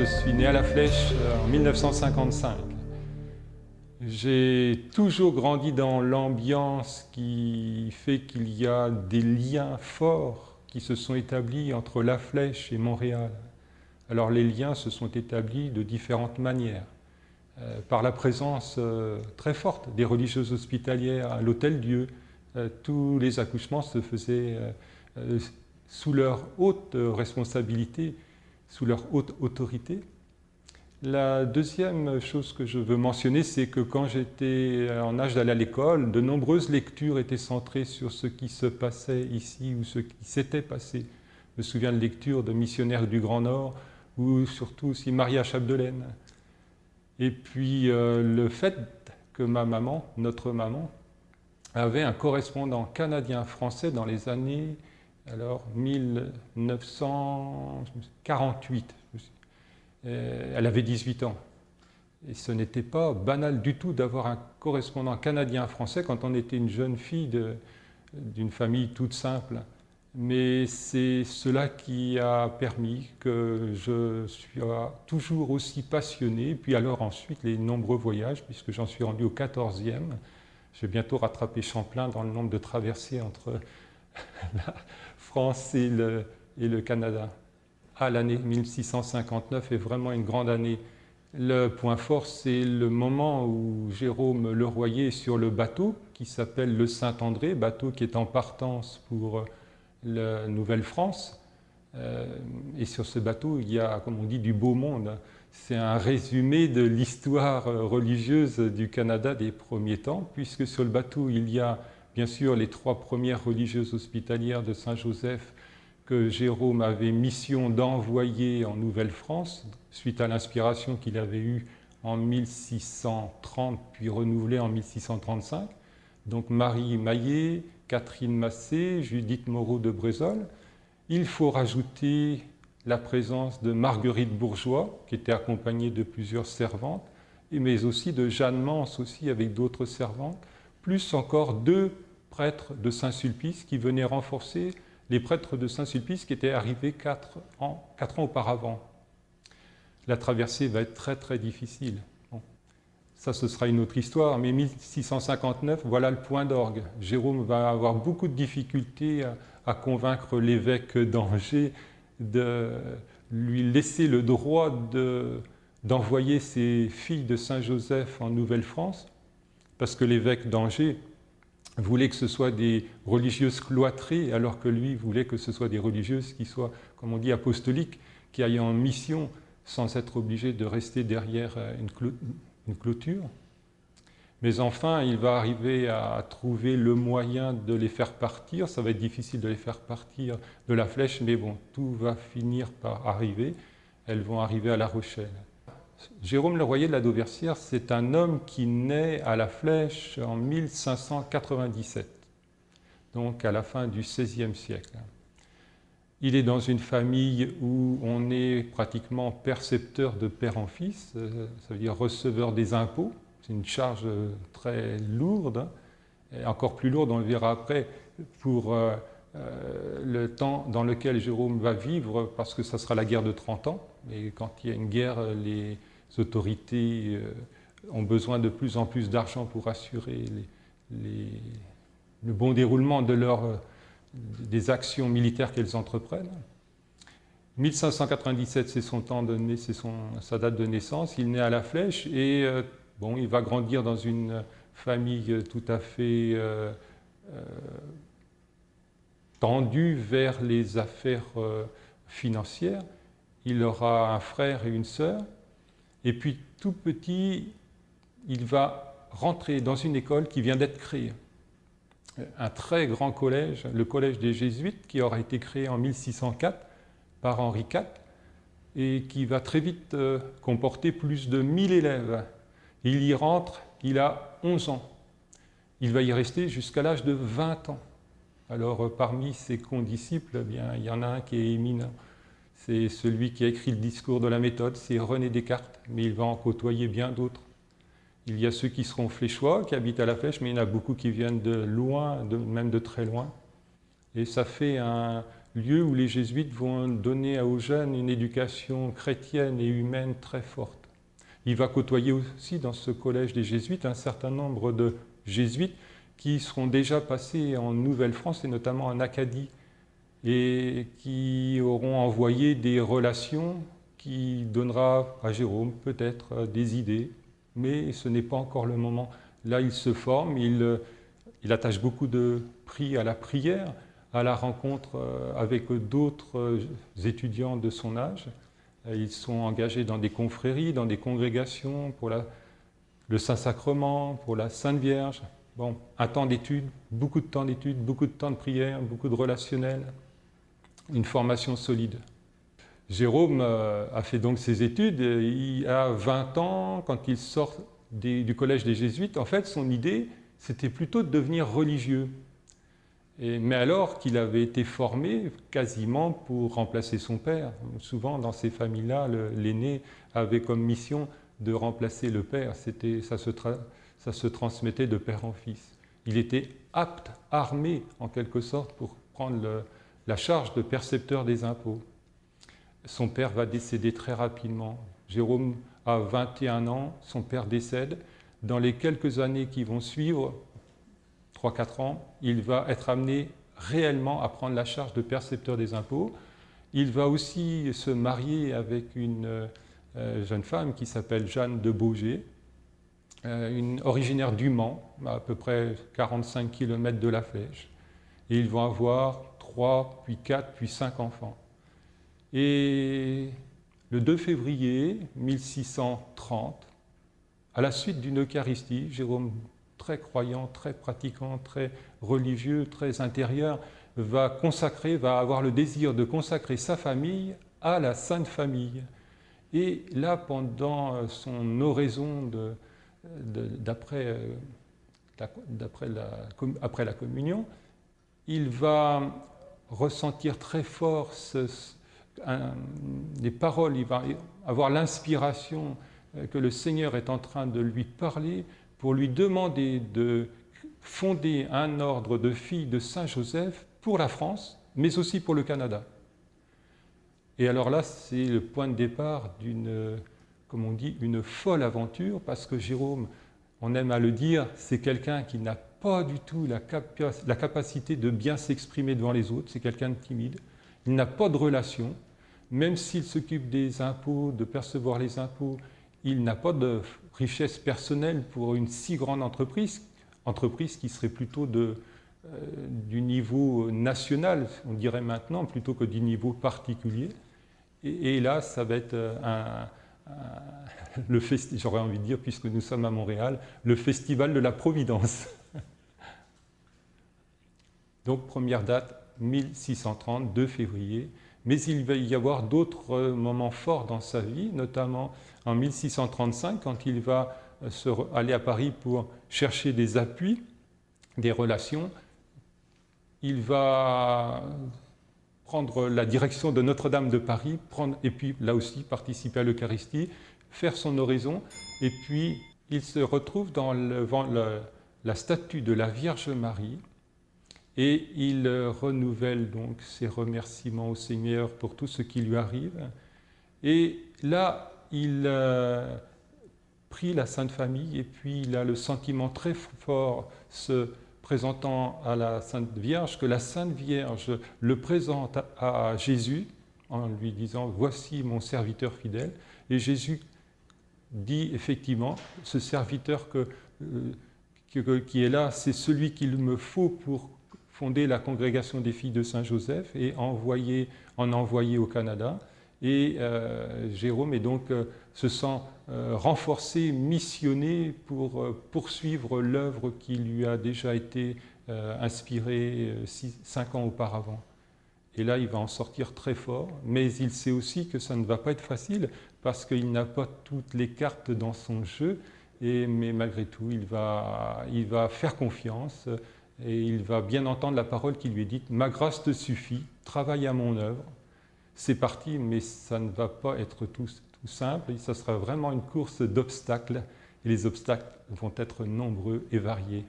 Je suis né à La Flèche en 1955. J'ai toujours grandi dans l'ambiance qui fait qu'il y a des liens forts qui se sont établis entre La Flèche et Montréal. Alors les liens se sont établis de différentes manières. Par la présence très forte des religieuses hospitalières à l'Hôtel-Dieu. Tous les accouchements se faisaient sous leur haute responsabilité, sous leur haute autorité. La deuxième chose que je veux mentionner, c'est que quand j'étais en âge d'aller à l'école, de nombreuses lectures étaient centrées sur ce qui se passait ici ou ce qui s'était passé. Je me souviens de lectures de missionnaires du Grand Nord ou surtout aussi Maria Chapdelaine. Et puis le fait que ma maman, notre maman, avait un correspondant canadien-français dans les années 1948. Elle avait 18 ans. Et ce n'était pas banal du tout d'avoir un correspondant canadien-français quand on était une jeune fille d'une famille toute simple. Mais c'est cela qui a permis que je sois toujours aussi passionné. Puis alors ensuite, les nombreux voyages, puisque j'en suis rendu au 14e. Je vais bientôt rattraper Champlain dans le nombre de traversées entre la France et le Canada. L'année 1659 est vraiment une grande année. Le point fort, c'est le moment où Jérôme Leroyer est sur le bateau qui s'appelle le Saint-André, bateau qui est en partance pour la Nouvelle-France. Et sur ce bateau, il y a, comme on dit, du beau monde. C'est un résumé de l'histoire religieuse du Canada des premiers temps, puisque sur le bateau, il y a bien sûr les 3 premières religieuses hospitalières de Saint-Joseph que Jérôme avait mission d'envoyer en Nouvelle-France, suite à l'inspiration qu'il avait eue en 1630, puis renouvelée en 1635. Donc Marie Maillet, Catherine Massé, Judith Moreau de Brézol. Il faut rajouter la présence de Marguerite Bourgeois, qui était accompagnée de plusieurs servantes, mais aussi de Jeanne Mance, aussi avec d'autres servantes, plus encore 2 prêtres de Saint-Sulpice qui venaient renforcer les prêtres de Saint-Sulpice qui étaient arrivés 4 ans auparavant. La traversée va être très très difficile. Bon. Ça, ce sera une autre histoire, mais 1659, voilà le point d'orgue. Jérôme va avoir beaucoup de difficultés à convaincre l'évêque d'Angers de lui laisser le droit d'envoyer ses filles de Saint-Joseph en Nouvelle-France, parce que l'évêque d'Angers voulait que ce soit des religieuses cloîtrées, alors que lui voulait que ce soit des religieuses qui soient, comme on dit, apostoliques, qui aillent en mission sans être obligées de rester derrière une clôture. Mais enfin, il va arriver à trouver le moyen de les faire partir. Ça va être difficile de les faire partir de La Flèche, mais bon, tout va finir par arriver. Elles vont arriver à La Rochelle. Jérôme Leroyer de la Dauversière, c'est un homme qui naît à La Flèche en 1597, donc à la fin du XVIe siècle. Il est dans une famille où on est pratiquement percepteur de père en fils, ça veut dire receveur des impôts. C'est une charge très lourde, et encore plus lourde, on le verra après, pour le temps dans lequel Jérôme va vivre, parce que ça sera la guerre de 30 ans. Et quand il y a une guerre, les autorités ont besoin de plus en plus d'argent pour assurer le bon déroulement des actions militaires qu'elles entreprennent. 1597, c'est son temps de sa date de naissance. Il naît à La Flèche et bon, il va grandir dans une famille tout à fait tendue vers les affaires financières. Il aura un frère et une sœur. Et puis, tout petit, il va rentrer dans une école qui vient d'être créée. Un très grand collège, le collège des Jésuites, qui aura été créé en 1604 par Henri IV et qui va très vite comporter plus de 1000 élèves. Il y rentre, il a 11 ans. Il va y rester jusqu'à l'âge de 20 ans. Alors, parmi ses condisciples, eh bien, il y en a un qui est éminent. C'est celui qui a écrit le discours de la méthode, c'est René Descartes, mais il va en côtoyer bien d'autres. Il y a ceux qui seront fléchois, qui habitent à La Flèche, mais il y en a beaucoup qui viennent de loin, même de très loin. Et ça fait lieu où les jésuites vont donner aux jeunes une éducation chrétienne et humaine très forte. Il va côtoyer aussi dans ce collège des jésuites un certain nombre de jésuites qui seront déjà passés en Nouvelle-France et notamment en Acadie et qui auront envoyé des relations qui donnera à Jérôme peut-être des idées, mais ce n'est pas encore le moment. Là, il se forme, il attache beaucoup de prix à la prière, à la rencontre avec d'autres étudiants de son âge. Ils sont engagés dans des confréries, dans des congrégations pour le Saint-Sacrement, pour la Sainte Vierge. Bon, un temps d'études, beaucoup de temps d'études, beaucoup de temps de prière, beaucoup de relationnel, une formation solide. Jérôme a fait donc ses études. Il a 20 ans, quand il sort du collège des Jésuites, en fait, son idée, c'était plutôt de devenir religieux. Mais alors qu'il avait été formé quasiment pour remplacer son père. Souvent, dans ces familles-là, l'aîné avait comme mission de remplacer le père. Ça se transmettait de père en fils. Il était apte, armé, en quelque sorte, pour prendre la charge de percepteur des impôts. Son père va décéder très rapidement. Jérôme a 21 ans, son père décède. Dans les quelques années qui vont suivre, 3-4 ans, il va être amené réellement à prendre la charge de percepteur des impôts. Il va aussi se marier avec une jeune femme qui s'appelle Jeanne de Baugé, originaire du Mans, à peu près 45 km de la Flèche. Et ils vont avoir 3, puis 4, puis 5 enfants. Et le 2 février 1630, à la suite d'une Eucharistie, Jérôme, très croyant, très pratiquant, très religieux, très intérieur, va avoir le désir de consacrer sa famille à la Sainte Famille. Et là, pendant son oraison après la communion, il va ressentir très fort des paroles, il va avoir l'inspiration que le Seigneur est en train de lui parler pour lui demander de fonder un ordre de filles de Saint-Joseph pour la France, mais aussi pour le Canada. Et alors là, c'est le point de départ d'une, comme on dit, une folle aventure, parce que Jérôme, on aime à le dire, c'est quelqu'un qui n'a pas du tout la capacité de bien s'exprimer devant les autres, c'est quelqu'un de timide, il n'a pas de relation, même s'il s'occupe des impôts, de percevoir les impôts, il n'a pas de richesse personnelle pour une si grande entreprise qui serait plutôt du niveau national, on dirait maintenant, plutôt que du niveau particulier. Et là, ça va être j'aurais envie de dire, puisque nous sommes à Montréal, le festival de la Providence. Donc, première date, 1630, 2 février. Mais il va y avoir d'autres moments forts dans sa vie, notamment en 1635, quand il va aller à Paris pour chercher des appuis, des relations. Il va prendre la direction de Notre-Dame de Paris, et puis là aussi participer à l'Eucharistie, faire son oraison, et puis il se retrouve devant la statue de la Vierge Marie, et il renouvelle donc ses remerciements au Seigneur pour tout ce qui lui arrive. Et là, il prie la Sainte Famille, et puis il a le sentiment très fort, se présentant à la Sainte Vierge, que la Sainte Vierge le présente à Jésus, en lui disant « Voici mon serviteur fidèle ». Et Jésus dit effectivement, ce serviteur qui est là, c'est celui qu'il me faut pour fonder la congrégation des filles de Saint-Joseph et en envoyer au Canada. Et Jérôme se sent renforcé, missionné pour poursuivre l'œuvre qui lui a déjà été inspirée 5 ans auparavant. Et là, il va en sortir très fort, mais il sait aussi que ça ne va pas être facile parce qu'il n'a pas toutes les cartes dans son jeu, mais malgré tout, il va faire confiance et il va bien entendre la parole qui lui est dite « Ma grâce te suffit, travaille à mon œuvre ». C'est parti, mais ça ne va pas être tout simple, et ça sera vraiment une course d'obstacles, et les obstacles vont être nombreux et variés.